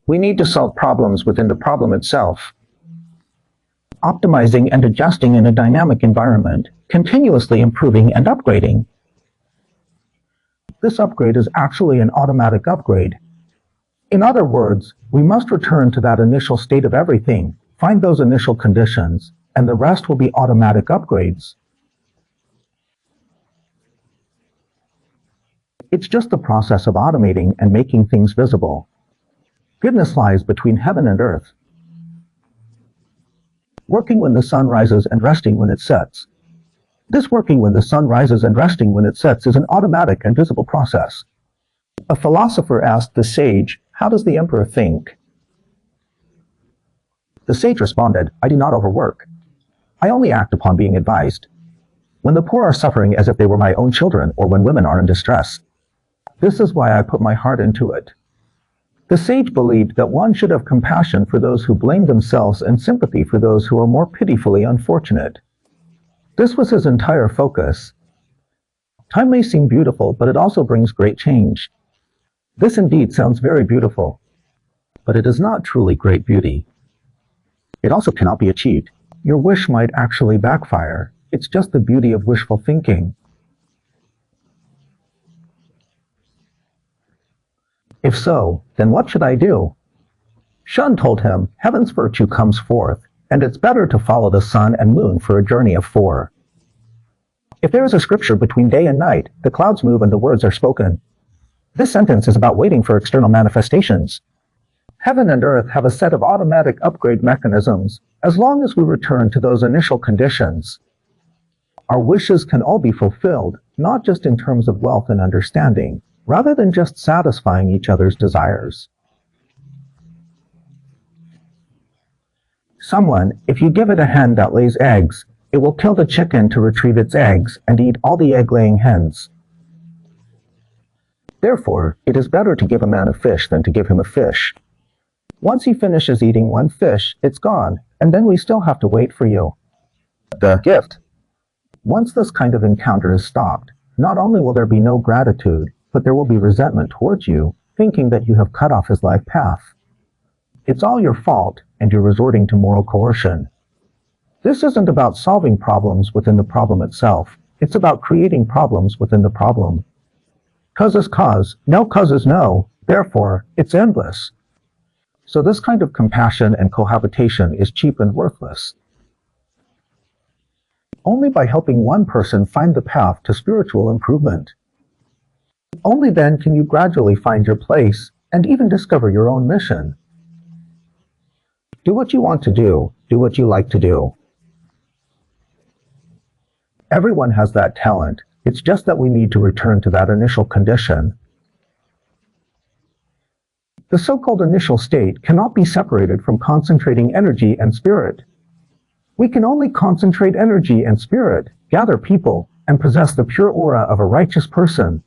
We need to solve problems within the problem itself. Optimizing and adjusting in a dynamic environment, continuously improving and upgrading. This upgrade is actually an automatic upgrade. In other words, we must return to that initial state of everything, find those initial conditions, and the rest will be automatic upgrades. It's just the process of automating and making things visible. Goodness lies between heaven and earth. Working when the sun rises and resting when it sets. This working when the sun rises and resting when it sets is an automatic and visible process. A philosopher asked the sage, "How does the emperor think?" The sage responded, "I do not overwork. I only act upon being advised. When the poor are suffering as if they were my own children, or when women are in distress. This is why I put my heart into it." The sage believed that one should have compassion for those who blame themselves and sympathy for those who are more pitifully unfortunate. This was his entire focus. Time may seem beautiful, but it also brings great change. This indeed sounds very beautiful, but it is not truly great beauty. It also cannot be achieved. Your wish might actually backfire. It's just the beauty of wishful thinking. If so, then what should I do? Shun told him, heaven's virtue comes forth, and it's better to follow the sun and moon for a journey of 4. If there is a scripture between day and night, the clouds move and the words are spoken. This sentence is about waiting for external manifestations. Heaven and earth have a set of automatic upgrade mechanisms, as long as we return to those initial conditions. Our wishes can all be fulfilled, not just in terms of wealth and understanding, rather than just satisfying each other's desires. Someone, if you give it a hen that lays eggs, it will kill the chicken to retrieve its eggs and eat all the egg-laying hens. Therefore, it is better to give a man a fish than to give him a fish. Once he finishes eating one fish, it's gone, and then we still have to wait for you. The gift. Once this kind of encounter is stopped, not only will there be no gratitude, but there will be resentment towards you, thinking that you have cut off his life path. It's all your fault, and you're resorting to moral coercion. This isn't about solving problems within the problem itself. It's about creating problems within the problem. Cause is cause, no cause is no, therefore, it's endless. So this kind of compassion and cohabitation is cheap and worthless. Only by helping one person find the path to spiritual improvement. Only then can you gradually find your place and even discover your own mission. Do what you want to do what you like to do. Everyone has that talent. It's just that we need to return to that initial condition. The so-called initial state cannot be separated from concentrating energy and spirit. We can only concentrate energy and spirit, gather people, and possess the pure aura of a righteous person.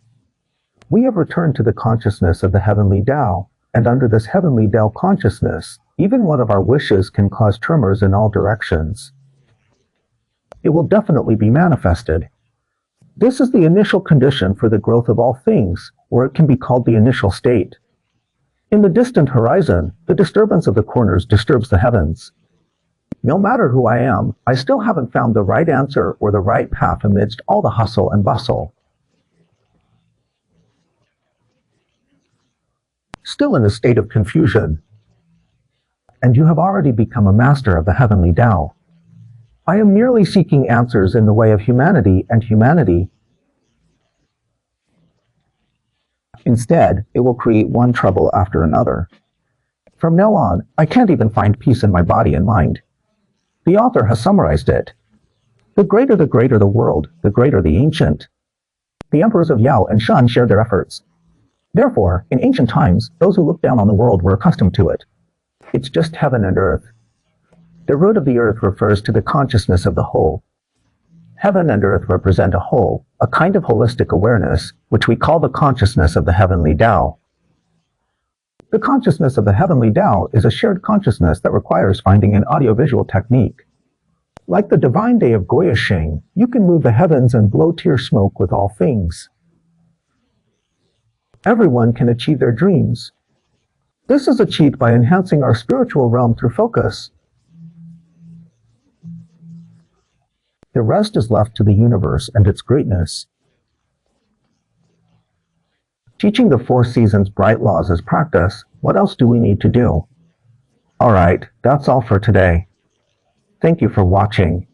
We have returned to the consciousness of the heavenly Tao, and under this heavenly Tao consciousness, even one of our wishes can cause tremors in all directions. It will definitely be manifested. This is the initial condition for the growth of all things, or it can be called the initial state. In the distant horizon, the disturbance of the corners disturbs the heavens. No matter who I am, I still haven't found the right answer or the right path amidst all the hustle and bustle. Still in a state of confusion. And you have already become a master of the heavenly Tao. I am merely seeking answers in the way of humanity and humanity. Instead, it will create one trouble after another. From now on, I can't even find peace in my body and mind. The author has summarized it. The greater the world, the greater the ancient. The emperors of Yao and Shun shared their efforts. Therefore, in ancient times, those who looked down on the world were accustomed to it. It's just heaven and earth. The root of the earth refers to the consciousness of the whole. Heaven and earth represent a whole, a kind of holistic awareness, which we call the consciousness of the heavenly Tao. The consciousness of the heavenly Tao is a shared consciousness that requires finding an audiovisual technique. Like the divine day of Goyashing, you can move the heavens and blow tear smoke with all things. Everyone can achieve their dreams. This is achieved by enhancing our spiritual realm through focus. The rest is left to the universe and its greatness. Teaching the four seasons bright laws is practice. What else do we need to do? Alright, that's all for today. Thank you for watching.